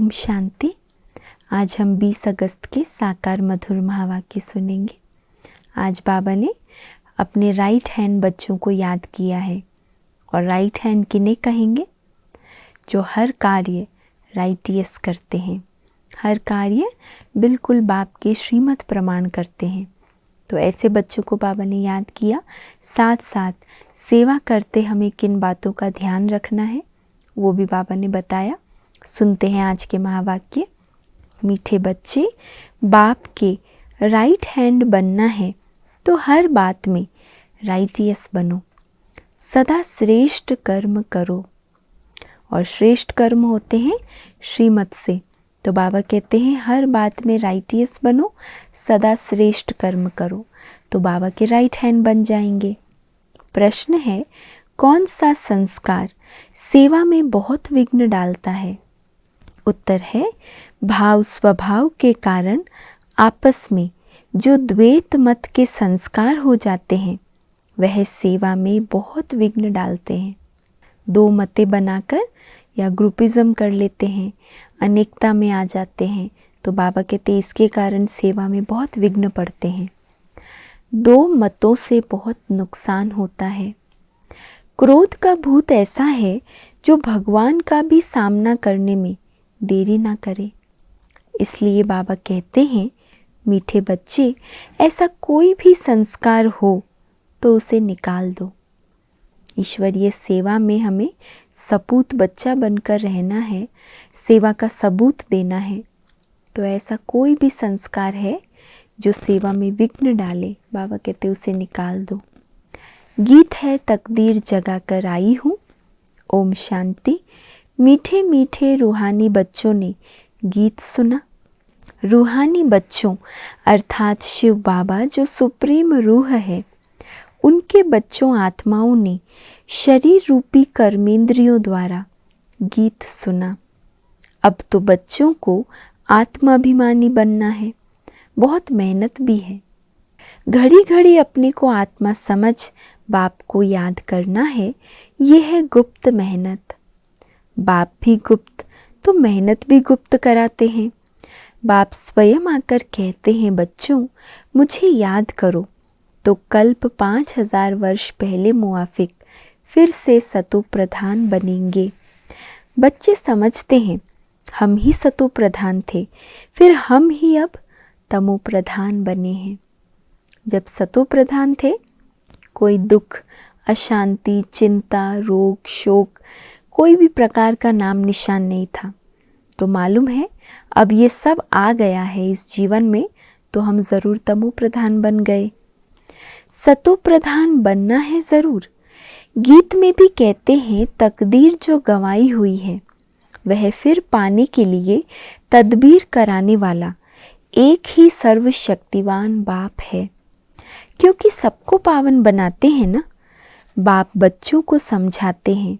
ओम शांति। आज हम 20 अगस्त के साकार मधुर महावाक्य सुनेंगे। आज बाबा ने अपने राइट हैंड बच्चों को याद किया है। और राइट हैंड किन्हें कहेंगे? जो हर कार्य राइटियस करते हैं, हर कार्य बिल्कुल बाप के श्रीमत प्रमाण करते हैं। तो ऐसे बच्चों को बाबा ने याद किया। साथ साथ सेवा करते हमें किन बातों का ध्यान रखना है वो भी बाबा ने बताया। सुनते हैं आज के महावाक्य। मीठे बच्चे, बाप के राइट हैंड बनना है तो हर बात में राइटियस बनो, सदा श्रेष्ठ कर्म करो। और श्रेष्ठ कर्म होते हैं श्रीमत से। तो बाबा कहते हैं हर बात में राइटियस बनो, सदा श्रेष्ठ कर्म करो, तो बाबा के राइट हैंड बन जाएंगे। प्रश्न है, कौन सा संस्कार सेवा में बहुत विघ्न डालता है? उत्तर है, भाव स्वभाव के कारण आपस में जो द्वैत मत के संस्कार हो जाते हैं वह सेवा में बहुत विघ्न डालते हैं। दो मतें बनाकर या ग्रुपिज्म कर लेते हैं, अनेकता में आ जाते हैं, तो बाबा कहते हैं इसके कारण सेवा में बहुत विघ्न पड़ते हैं। दो मतों से बहुत नुकसान होता है। क्रोध का भूत ऐसा है जो भगवान का भी सामना करने में देरी ना करे। इसलिए बाबा कहते हैं मीठे बच्चे, ऐसा कोई भी संस्कार हो तो उसे निकाल दो। ईश्वरीय सेवा में हमें सपूत बच्चा बनकर रहना है, सेवा का सबूत देना है। तो ऐसा कोई भी संस्कार है जो सेवा में विघ्न डाले, बाबा कहते उसे निकाल दो। गीत है तकदीर जगा कर आई हूँ। ओम शांति। मीठे मीठे रूहानी बच्चों ने गीत सुना। रूहानी बच्चों अर्थात शिव बाबा जो सुप्रीम रूह है, उनके बच्चों आत्माओं ने शरीर रूपी कर्मेंद्रियों द्वारा गीत सुना। अब तो बच्चों को आत्माभिमानी बनना है, बहुत मेहनत भी है। घड़ी घड़ी अपने को आत्मा समझ बाप को याद करना है, ये है गुप्त मेहनत। बाप भी गुप्त तो मेहनत भी गुप्त कराते हैं। बाप स्वयं आकर कहते हैं बच्चों मुझे याद करो, तो कल्प 5000 वर्ष पहले मुआफिक फिर से सतो प्रधान बनेंगे। बच्चे समझते हैं हम ही सतो प्रधान थे, फिर हम ही अब तमो प्रधान बने हैं। जब सतो प्रधान थे, कोई दुख, अशांति, चिंता, रोग, शोक, कोई भी प्रकार का नाम निशान नहीं था। तो मालूम है अब ये सब आ गया है इस जीवन में, तो हम ज़रूर तमो प्रधान बन गए। सतो प्रधान बनना है ज़रूर। गीत में भी कहते हैं तकदीर जो गंवाई हुई है वह फिर पाने के लिए तदबीर कराने वाला एक ही सर्वशक्तिवान बाप है। क्योंकि सबको पावन बनाते हैं ना, बाप बच्चों को समझाते हैं,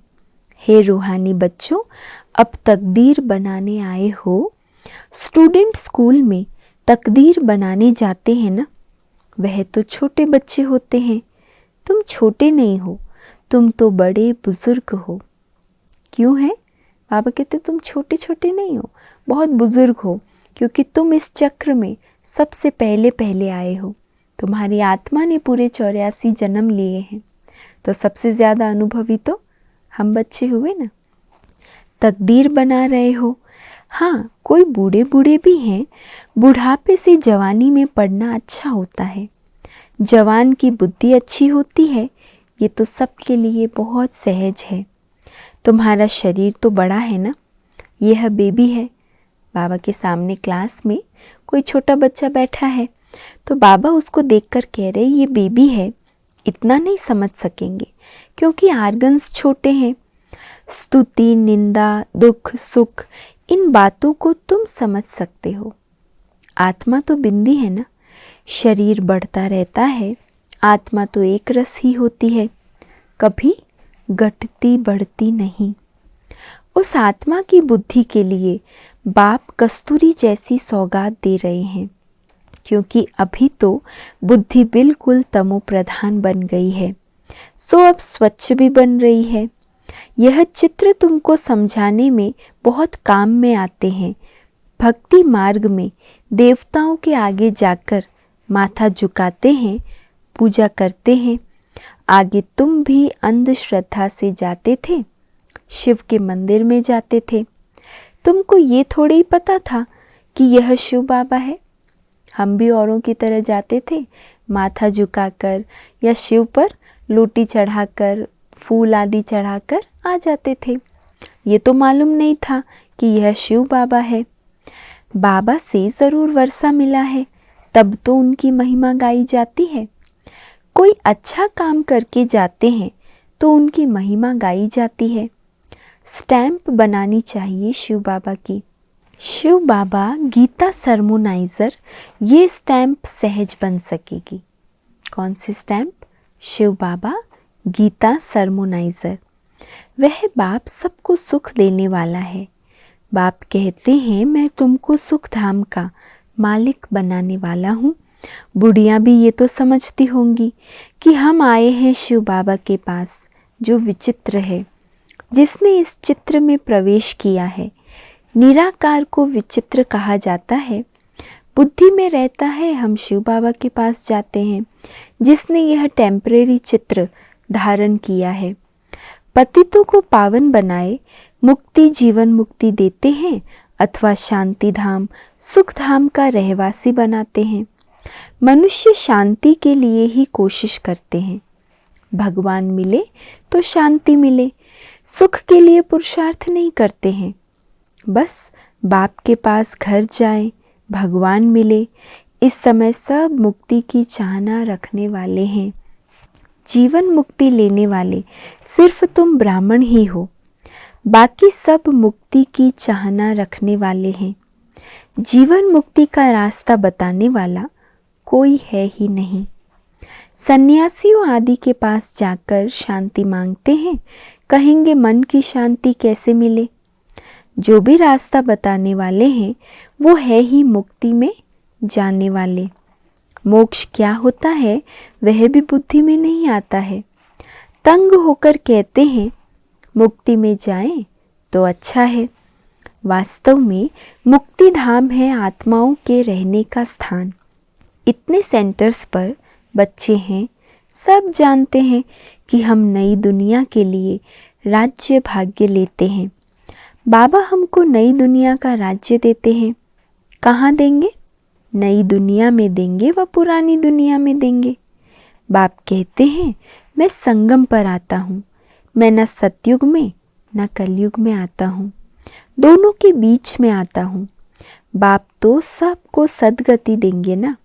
हे रूहानी बच्चों, अब तकदीर बनाने आए हो। स्टूडेंट स्कूल में तकदीर बनाने जाते हैं ना, वह तो छोटे बच्चे होते हैं। तुम छोटे नहीं हो, तुम तो बड़े बुजुर्ग हो। क्यों है? बाबा कहते तुम छोटे छोटे नहीं हो, बहुत बुजुर्ग हो, क्योंकि तुम इस चक्र में सबसे पहले पहले आए हो। तुम्हारी आत्मा ने पूरे 84 जन्म लिए हैं, तो सबसे ज़्यादा अनुभवी तो हम बच्चे हुए ना। तकदीर बना रहे हो। हाँ, कोई बूढ़े बूढ़े भी हैं। बुढ़ापे से जवानी में पढ़ना अच्छा होता है। जवान की बुद्धि अच्छी होती है, ये तो सबके लिए बहुत सहज है। तुम्हारा शरीर तो बड़ा है ना, यह बेबी है। बाबा के सामने क्लास में कोई छोटा बच्चा बैठा है, तो बाबा उसको देखकर कह रहे ये बेबी है, इतना नहीं समझ सकेंगे क्योंकि आर्गन्स छोटे हैं। स्तुति, निंदा, दुख, सुख, इन बातों को तुम समझ सकते हो। आत्मा तो बिंदी है ना, शरीर बढ़ता रहता है, आत्मा तो एक रस ही होती है, कभी घटती बढ़ती नहीं। उस आत्मा की बुद्धि के लिए बाप कस्तूरी जैसी सौगात दे रहे हैं, क्योंकि अभी तो बुद्धि बिल्कुल तमो प्रधान बन गई है, सो अब स्वच्छ भी बन रही है। यह चित्र तुमको समझाने में बहुत काम में आते हैं। भक्ति मार्ग में देवताओं के आगे जाकर माथा झुकाते हैं, पूजा करते हैं। आगे तुम भी अंधश्रद्धा से जाते थे, शिव के मंदिर में जाते थे। तुमको ये थोड़े ही पता था कि यह शिव बाबा है। हम भी औरों की तरह जाते थे, माथा झुकाकर या शिव पर लोटी चढ़ाकर, फूल आदि चढ़ाकर आ जाते थे। ये तो मालूम नहीं था कि यह शिव बाबा है। बाबा से ज़रूर वर्षा मिला है, तब तो उनकी महिमा गाई जाती है। कोई अच्छा काम करके जाते हैं तो उनकी महिमा गाई जाती है। स्टैम्प बनानी चाहिए शिव बाबा की। शिव बाबा गीता सरमोनाइज़र, ये स्टैम्प सहज बन सकेगी। कौन सी स्टैम्प? शिव बाबा गीता सरमोनाइज़र। वह बाप सबको सुख देने वाला है। बाप कहते हैं मैं तुमको सुख धाम का मालिक बनाने वाला हूँ। बुढ़ियाँ भी ये तो समझती होंगी कि हम आए हैं शिव बाबा के पास, जो विचित्र है, जिसने इस चित्र में प्रवेश किया है। निराकार को विचित्र कहा जाता है। बुद्धि में रहता है हम शिव बाबा के पास जाते हैं, जिसने यह टेम्परेरी चित्र धारण किया है। पतितों को पावन बनाए मुक्ति जीवन मुक्ति देते हैं, अथवा शांति धाम सुख धाम का रहवासी बनाते हैं। मनुष्य शांति के लिए ही कोशिश करते हैं। भगवान मिले तो शांति मिले, सुख के लिए पुरुषार्थ नहीं करते हैं। बस बाप के पास घर जाएं, भगवान मिले। इस समय सब मुक्ति की चाहना रखने वाले हैं। जीवन मुक्ति लेने वाले सिर्फ तुम ब्राह्मण ही हो, बाकी सब मुक्ति की चाहना रखने वाले हैं। जीवन मुक्ति का रास्ता बताने वाला कोई है ही नहीं। सन्यासियों आदि के पास जाकर शांति मांगते हैं, कहेंगे मन की शांति कैसे मिले। जो भी रास्ता बताने वाले हैं वो है ही मुक्ति में जाने वाले। मोक्ष क्या होता है वह भी बुद्धि में नहीं आता है। तंग होकर कहते हैं मुक्ति में जाएं तो अच्छा है। वास्तव में मुक्ति धाम है आत्माओं के रहने का स्थान। इतने सेंटर्स पर बच्चे हैं, सब जानते हैं कि हम नई दुनिया के लिए राज्य भाग्य लेते हैं। बाबा हमको नई दुनिया का राज्य देते हैं। कहाँ देंगे? नई दुनिया में देंगे व पुरानी दुनिया में देंगे। बाप कहते हैं मैं संगम पर आता हूँ। मैं न सतयुग में न कलयुग में आता हूँ, दोनों के बीच में आता हूँ। बाप तो सबको सदगति देंगे ना,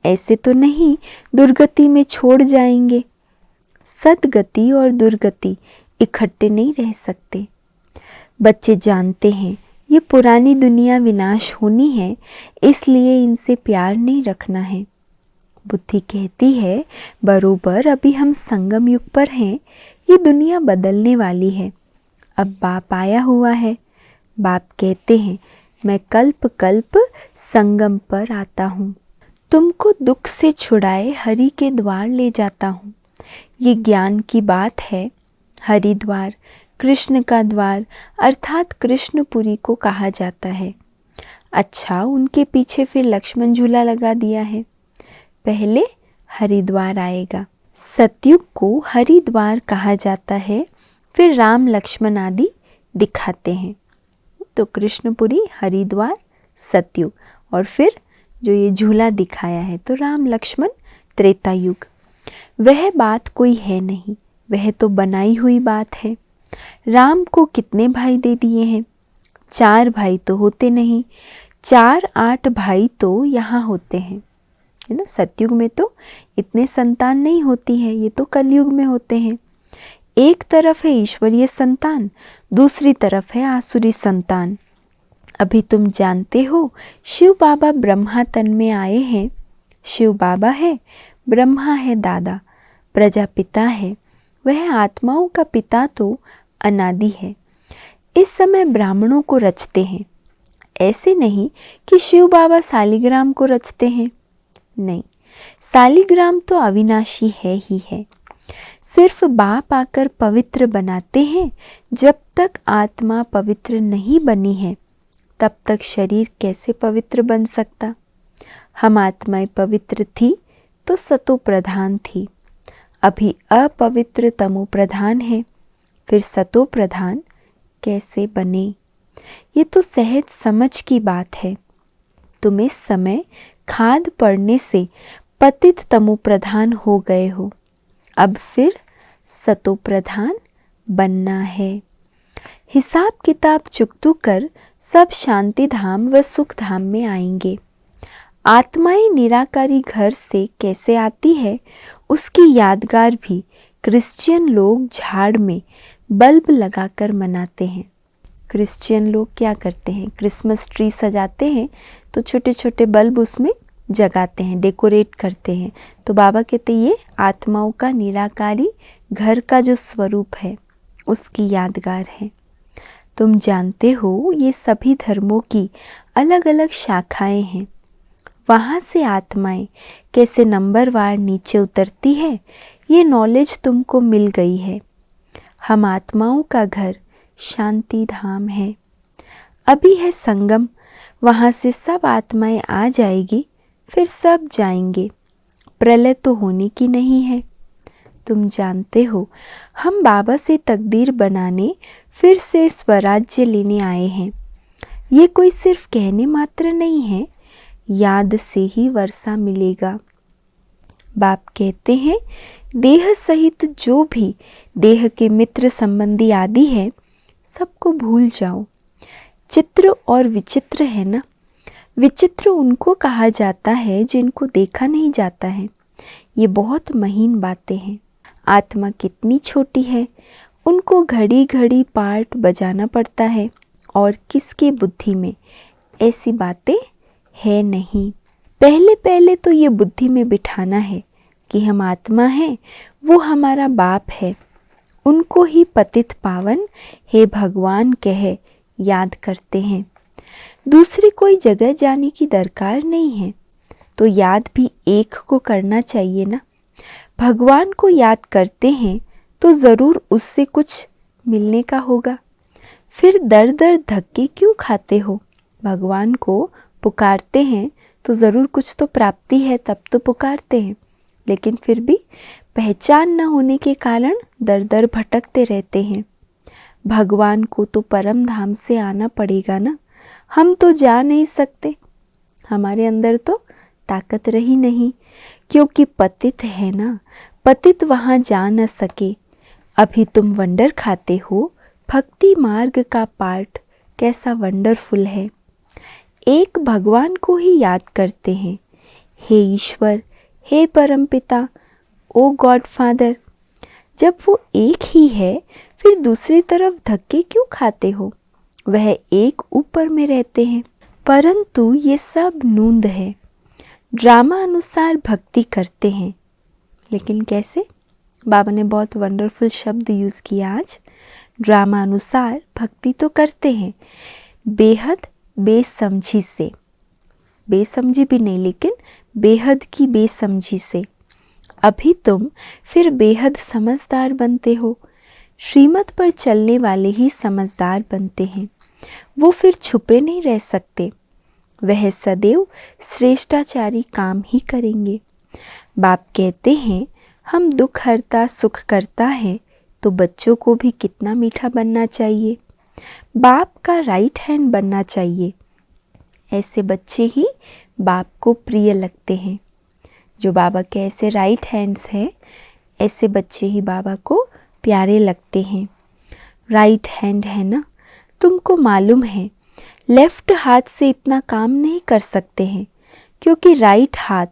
ऐसे तो नहीं दुर्गति में छोड़ जाएंगे। सदगति और दुर्गति इकट्ठे नहीं रह सकते। बच्चे जानते हैं ये पुरानी दुनिया विनाश होनी है, इसलिए इनसे प्यार नहीं रखना है। बुद्धि कहती है बरोबर अभी हम संगम युग पर हैं, ये दुनिया बदलने वाली है। अब बाप आया हुआ है। बाप कहते हैं मैं कल्प कल्प संगम पर आता हूँ, तुमको दुख से छुड़ाए हरि के द्वार ले जाता हूँ। ये ज्ञान की बात है। हरिद्वार कृष्ण का द्वार अर्थात कृष्णपुरी को कहा जाता है। अच्छा, उनके पीछे फिर लक्ष्मण झूला लगा दिया है। पहले हरिद्वार आएगा। सतयुग को हरिद्वार कहा जाता है, फिर राम लक्ष्मण आदि दिखाते हैं। तो कृष्णपुरी, हरिद्वार, सतयुग, और फिर जो ये झूला दिखाया है तो राम लक्ष्मण त्रेता युग। वह बात कोई है नहीं, वह तो बनाई हुई बात है। राम को कितने भाई दे दिए हैं? 4 भाई तो होते नहीं, 4-8 भाई तो यहाँ होते हैं, है ना। सतयुग में तो इतने संतान नहीं होती है, ये तो कलयुग में होते हैं। एक तरफ है ईश्वरीय संतान, दूसरी तरफ है आसुरी संतान। अभी तुम जानते हो शिव बाबा ब्रह्मा तन में आए हैं। शिव बाबा है, ब्रह्मा है दादा, प्रजापिता है। वह आत्माओं का पिता तो अनादि है। इस समय ब्राह्मणों को रचते हैं। ऐसे नहीं कि शिव बाबा सालिग्राम को रचते हैं, नहीं, सालिग्राम तो अविनाशी है ही है। सिर्फ बाप आकर पवित्र बनाते हैं। जब तक आत्मा पवित्र नहीं बनी है तब तक शरीर कैसे पवित्र बन सकता। हम आत्माएं पवित्र थी तो सतो प्रधान थी, अभी अपवित्र तमो प्रधान है, फिर सतो प्रधान कैसे बने। ये तो सहज समझ की बात है। तुम इस समय खाद पड़ने से पतित तमो प्रधान हो गए हो, अब फिर सतो प्रधान बनना है। हिसाब किताब चुकतू कर सब शांति धाम व सुख धाम में आएंगे। आत्माएं निराकारी घर से कैसे आती है उसकी यादगार भी क्रिश्चियन लोग झाड़ में बल्ब लगाकर मनाते हैं। क्रिश्चियन लोग क्या करते हैं, क्रिसमस ट्री सजाते हैं तो छोटे छोटे बल्ब उसमें जगाते हैं, डेकोरेट करते हैं। तो बाबा कहते हैं ये आत्माओं का निराकारी घर का जो स्वरूप है उसकी यादगार है। तुम जानते हो ये सभी धर्मों की अलग अलग शाखाएं हैं। वहाँ से आत्माएं कैसे नंबरवार नीचे उतरती है ये नॉलेज तुमको मिल गई है। हम आत्माओं का घर शांति धाम है। अभी है संगम, वहाँ से सब आत्माएं आ जाएगी, फिर सब जाएंगे। प्रलय तो होने की नहीं है। तुम जानते हो हम बाबा से तकदीर बनाने फिर से स्वराज्य लेने आए हैं। ये कोई सिर्फ कहने मात्र नहीं है, याद से ही वर्षा मिलेगा। बाप कहते हैं देह सहित जो भी देह के मित्र संबंधी आदि है सबको भूल जाओ। चित्र और विचित्र है ना, विचित्र उनको कहा जाता है जिनको देखा नहीं जाता है। ये बहुत महीन बातें हैं। आत्मा कितनी छोटी है, उनको घड़ी घड़ी पार्ट बजाना पड़ता है और किसकी बुद्धि में ऐसी बातें है नहीं। पहले पहले तो ये बुद्धि में बिठाना है कि हम आत्मा हैं, वो हमारा बाप है, उनको ही पतित पावन हे भगवान कह याद करते हैं। दूसरी कोई जगह जाने की दरकार नहीं है। तो याद भी एक को करना चाहिए ना। भगवान को याद करते हैं तो ज़रूर उससे कुछ मिलने का होगा। फिर दर दर धक्के क्यों खाते हो। भगवान को पुकारते हैं तो ज़रूर कुछ तो प्राप्ति है, तब तो पुकारते हैं। लेकिन फिर भी पहचान न होने के कारण दर दर भटकते रहते हैं। भगवान को तो परम धाम से आना पड़ेगा ना। हम तो जा नहीं सकते, हमारे अंदर तो ताकत रही नहीं, क्योंकि पतित है ना। पतित वहाँ जा न सके। अभी तुम वंडर खाते हो। भक्ति मार्ग का पार्ट कैसा वंडरफुल है। एक भगवान को ही याद करते हैं, हे ईश्वर, हे परमपिता, ओ गॉड फादर। जब वो एक ही है फिर दूसरी तरफ धक्के क्यों खाते हो। वह एक ऊपर में रहते हैं, परंतु ये सब नूंद है। ड्रामा अनुसार भक्ति करते हैं, लेकिन कैसे। बाबा ने बहुत वंडरफुल शब्द यूज़ किया आज। ड्रामा अनुसार भक्ति तो करते हैं, बेहद बेसमझी से, बेसमझी भी नहीं लेकिन बेहद की बेसमझी से। अभी तुम फिर बेहद समझदार बनते हो। श्रीमत पर चलने वाले ही समझदार बनते हैं। वो फिर छुपे नहीं रह सकते, वह सदैव श्रेष्ठाचारी काम ही करेंगे। बाप कहते हैं हम दुख हरता सुख करता है, तो बच्चों को भी कितना मीठा बनना चाहिए। बाप का राइट हैंड बनना चाहिए। ऐसे बच्चे ही बाप को प्रिय लगते हैं। जो बाबा के ऐसे राइट हैंड्स हैं, ऐसे बच्चे ही बाबा को प्यारे लगते हैं। राइट हैंड है ना, तुमको मालूम है लेफ्ट हाथ से इतना काम नहीं कर सकते हैं, क्योंकि राइट हाथ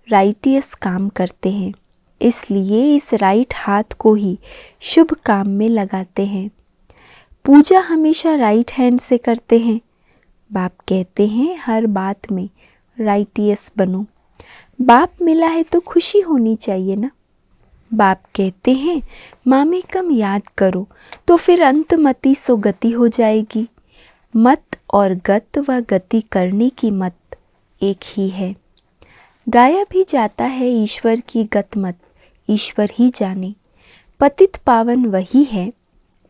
राइटियस काम करते हैं। इसलिए इस राइट हाथ को ही शुभ काम में लगाते हैं। पूजा हमेशा राइट हैंड से करते हैं। बाप कहते हैं हर बात में राइटियस बनो। बाप मिला है तो खुशी होनी चाहिए ना। बाप कहते हैं मामे कम याद करो तो फिर अंतमति सो गति हो जाएगी। मत और गत व गति करने की मत एक ही है। गाया भी जाता है ईश्वर की गत मत ईश्वर ही जाने। पतित पावन वही है,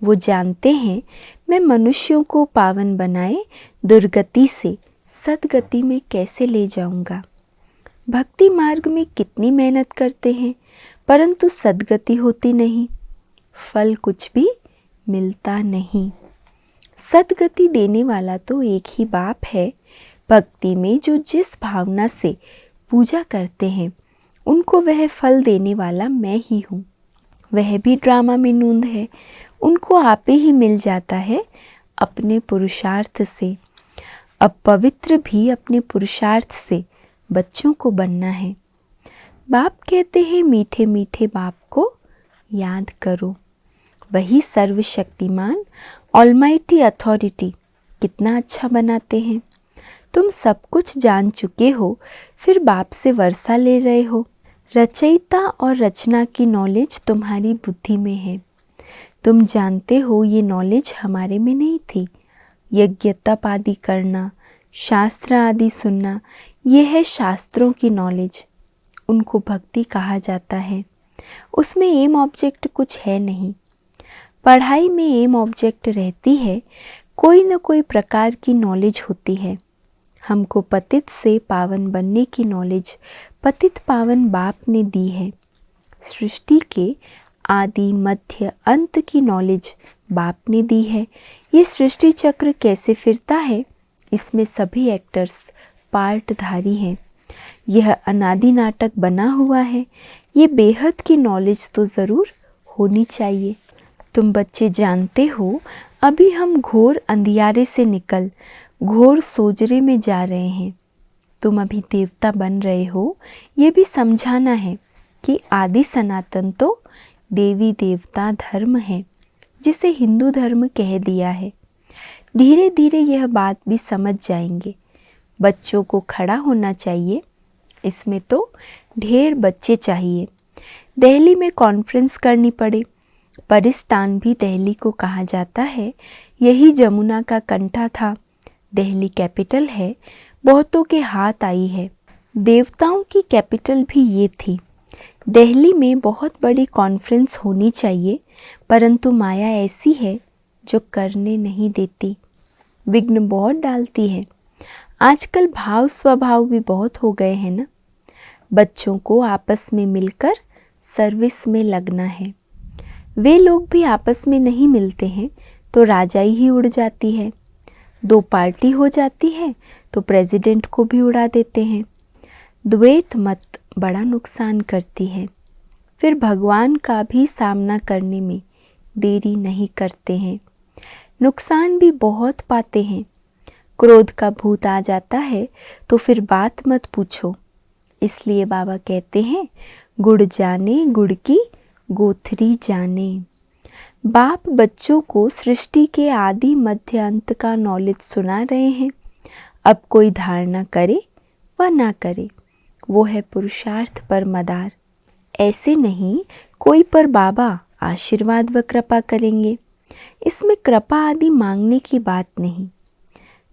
वो जानते हैं मैं मनुष्यों को पावन बनाए दुर्गति से सद्गति में कैसे ले जाऊंगा। भक्ति मार्ग में कितनी मेहनत करते हैं परंतु सद्गति होती नहीं, फल कुछ भी मिलता नहीं। सद्गति देने वाला तो एक ही बाप है। भक्ति में जो जिस भावना से पूजा करते हैं उनको वह फल देने वाला मैं ही हूँ। वह भी ड्रामा में नूंद है, उनको आपे ही मिल जाता है अपने पुरुषार्थ से। अब पवित्र भी अपने पुरुषार्थ से बच्चों को बनना है। बाप कहते हैं मीठे मीठे बाप को याद करो। वही सर्वशक्तिमान ऑलमाइटी अथॉरिटी कितना अच्छा बनाते हैं। तुम सब कुछ जान चुके हो, फिर बाप से वर्षा ले रहे हो। रचयिता और रचना की नॉलेज तुम्हारी बुद्धि में है। तुम जानते हो ये नॉलेज हमारे में नहीं थी। यज्ञ तप आदि करना, शास्त्र आदि सुनना, ये है शास्त्रों की नॉलेज। उनको भक्ति कहा जाता है। उसमें एम ऑब्जेक्ट कुछ है नहीं। पढ़ाई में एम ऑब्जेक्ट रहती है, कोई न कोई प्रकार की नॉलेज होती है। हमको पतित से पावन बनने की नॉलेज पतित पावन बाप ने दी है। सृष्टि के आदि मध्य अंत की नॉलेज बाप ने दी है। ये सृष्टि चक्र कैसे फिरता है, इसमें सभी एक्टर्स पार्टधारी हैं। यह अनादि नाटक बना हुआ है। ये बेहद की नॉलेज तो ज़रूर होनी चाहिए। तुम बच्चे जानते हो अभी हम घोर अंधियारे से निकल घोर सोजरे में जा रहे हैं। तुम अभी देवता बन रहे हो, ये भी समझाना है कि आदि सनातन तो देवी देवता धर्म है, जिसे हिंदू धर्म कह दिया है। धीरे धीरे यह बात भी समझ जाएंगे। बच्चों को खड़ा होना चाहिए, इसमें तो ढेर बच्चे चाहिए। दिल्ली में कॉन्फ्रेंस करनी पड़े। परिस्तान भी दिल्ली को कहा जाता है। यही जमुना का कंठा था। दिल्ली कैपिटल है, बहुतों के हाथ आई है। देवताओं की कैपिटल भी ये थी। दिल्ली में बहुत बड़ी कॉन्फ्रेंस होनी चाहिए, परंतु माया ऐसी है जो करने नहीं देती, विघ्न बहुत डालती है। आजकल भाव स्वभाव भी बहुत हो गए हैं ना। बच्चों को आपस में मिलकर सर्विस में लगना है। वे लोग भी आपस में नहीं मिलते हैं तो राजाई ही उड़ जाती है। दो पार्टी हो जाती है तो प्रेसिडेंट को भी उड़ा देते हैं। द्वैत मत बड़ा नुकसान करती है। फिर भगवान का भी सामना करने में देरी नहीं करते हैं। नुकसान भी बहुत पाते हैं। क्रोध का भूत आ जाता है तो फिर बात मत पूछो। इसलिए बाबा कहते हैं गुड़ जाने गुड़ की गोथरी जाने। बाप बच्चों को सृष्टि के आदि मध्य अंत का नॉलेज सुना रहे हैं। अब कोई धारणा करे व ना करे, वो है पुरुषार्थ पर मदार। ऐसे नहीं कोई पर बाबा आशीर्वाद व कृपा करेंगे। इसमें कृपा आदि मांगने की बात नहीं।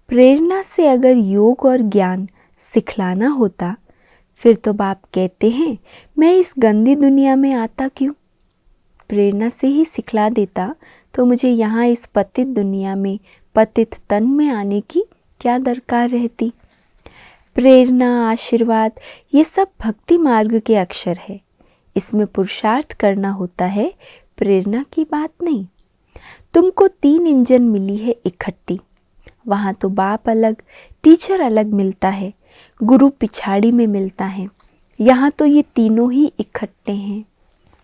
प्रेरणा से अगर योग और ज्ञान सिखलाना होता फिर तो बाप कहते हैं मैं इस गंदी दुनिया में आता क्यों। प्रेरणा से ही सिखला देता तो मुझे यहाँ इस पतित दुनिया में पतित तन में आने की क्या दरकार रहती। प्रेरणा आशीर्वाद ये सब भक्ति मार्ग के अक्षर है। इसमें पुरुषार्थ करना होता है, प्रेरणा की बात नहीं। तुमको 3 इंजन मिली है इकट्ठी। वहाँ तो बाप अलग टीचर अलग मिलता है, गुरु पिछाड़ी में मिलता है। यहाँ तो ये तीनों ही इकट्ठे हैं।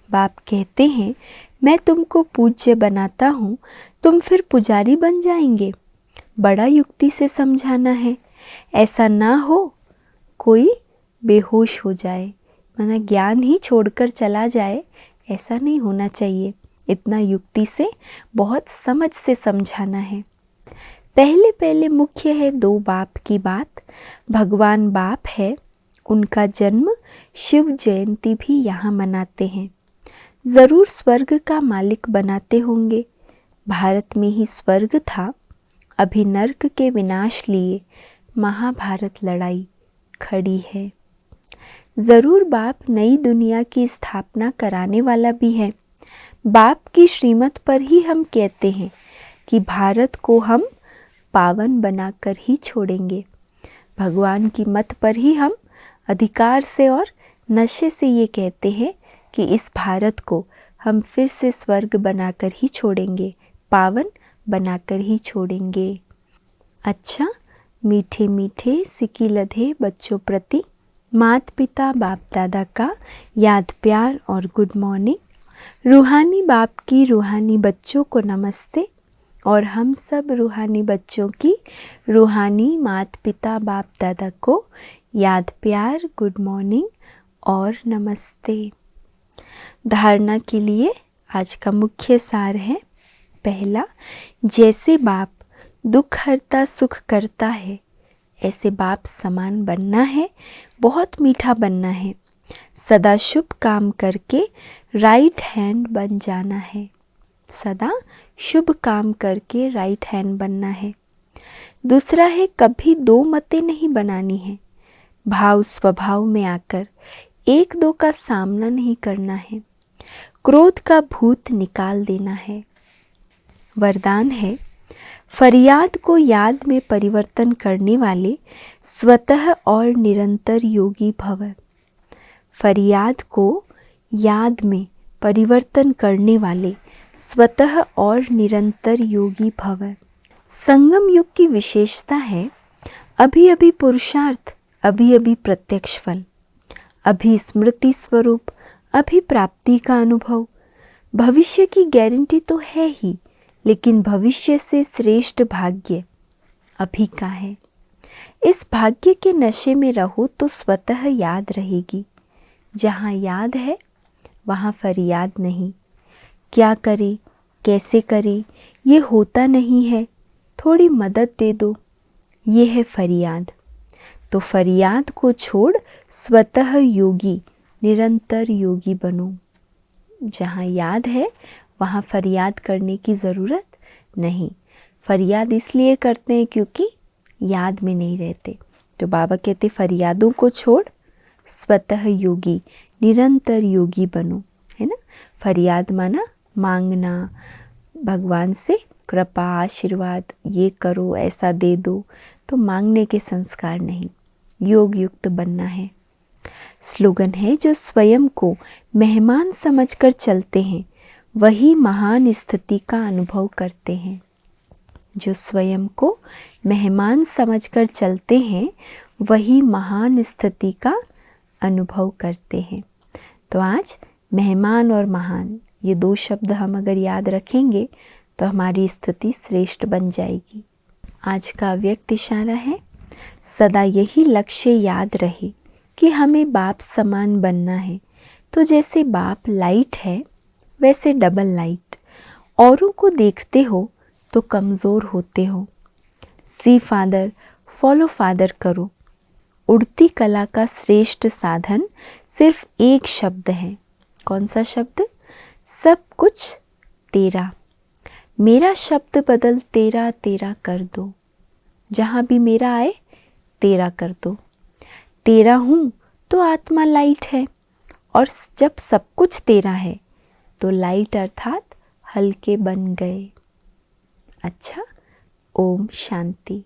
बाप कहते हैं मैं तुमको पूज्य बनाता हूँ, तुम फिर पुजारी बन जाएंगे। बड़ा युक्ति से समझाना है। ऐसा ना हो कोई बेहोश हो जाए, माना ज्ञान ही छोड़कर चला जाए, ऐसा नहीं होना चाहिए। इतना युक्ति से बहुत समझ से समझाना है। पहले पहले मुख्य है 2 बाप की बात। भगवान बाप है, उनका जन्म शिव जयंती भी यहाँ मनाते हैं। ज़रूर स्वर्ग का मालिक बनाते होंगे। भारत में ही स्वर्ग था, अभी नर्क के विनाश लिए महाभारत लड़ाई खड़ी है। ज़रूर बाप नई दुनिया की स्थापना कराने वाला भी है। बाप की श्रीमत पर ही हम कहते हैं कि भारत को हम पावन बनाकर ही छोड़ेंगे। भगवान की मत पर ही हम अधिकार से और नशे से ये कहते हैं कि इस भारत को हम फिर से स्वर्ग बनाकर ही छोड़ेंगे, पावन बनाकर ही छोड़ेंगे। अच्छा, मीठे मीठे सिकी लधे बच्चों प्रति माता पिता बाप दादा का याद प्यार और गुड मॉर्निंग। रूहानी बाप की रूहानी बच्चों को नमस्ते और हम सब रूहानी बच्चों की रूहानी माता पिता बाप दादा को याद प्यार गुड मॉर्निंग और नमस्ते। धारणा के लिए आज का मुख्य सार है, पहला, जैसे बाप दुख हरता सुख करता है ऐसे बाप समान बनना है, बहुत मीठा बनना है, सदा शुभ काम करके राइट हैंड बन जाना है। सदा शुभ काम करके राइट हैंड बनना है। दूसरा है, कभी दो मतें नहीं बनानी है, भाव स्वभाव में आकर एक दो का सामना नहीं करना है, क्रोध का भूत निकाल देना है। वरदान है, फरियाद को याद में परिवर्तन करने वाले स्वतः और निरंतर योगी भव। फरियाद को याद में परिवर्तन करने वाले स्वतः और निरंतर योगी भव। संगम युग की विशेषता है, अभी अभी पुरुषार्थ, अभी अभी प्रत्यक्ष फल, अभी स्मृति स्वरूप, अभी प्राप्ति का अनुभव। भविष्य की गारंटी तो है ही, लेकिन भविष्य से श्रेष्ठ भाग्य अभी का है। इस भाग्य के नशे में रहो तो स्वतः याद रहेगी। जहाँ याद है वहाँ फरियाद नहीं। क्या करे, कैसे करे, ये होता नहीं है, थोड़ी मदद दे दो, ये है फरियाद। तो फरियाद को छोड़ स्वतः योगी, निरंतर योगी बनो। जहाँ याद है वहाँ फरियाद करने की ज़रूरत नहीं। फरियाद इसलिए करते हैं क्योंकि याद में नहीं रहते। तो बाबा कहते फरियादों को छोड़ स्वतः योगी, निरंतर योगी बनो, है ना। फरियाद माना मांगना, भगवान से कृपा आशीर्वाद, ये करो, ऐसा दे दो, तो मांगने के संस्कार नहीं, योग युक्त बनना है। स्लोगन है, जो स्वयं को मेहमान समझकर चलते हैं वही महान स्थिति का अनुभव करते हैं। जो स्वयं को मेहमान समझकर चलते हैं वही महान स्थिति का अनुभव करते हैं। तो आज मेहमान और महान, ये दो शब्द हम अगर याद रखेंगे तो हमारी स्थिति श्रेष्ठ बन जाएगी। आज का व्यक्त इशारा है, सदा यही लक्ष्य याद रहे कि हमें बाप समान बनना है। तो जैसे बाप लाइट है वैसे डबल लाइट, औरों को देखते हो तो कमज़ोर होते हो। सी फादर फॉलो फादर करो। उड़ती कला का श्रेष्ठ साधन सिर्फ एक शब्द है। कौन सा शब्द? सब कुछ तेरा। मेरा शब्द बदल तेरा तेरा कर दो। जहाँ भी मेरा आए तेरा कर दो। तेरा हूँ तो आत्मा लाइट है, और जब सब कुछ तेरा है तो लाइट अर्थात हल्के बन गए। अच्छा, ओम शांति।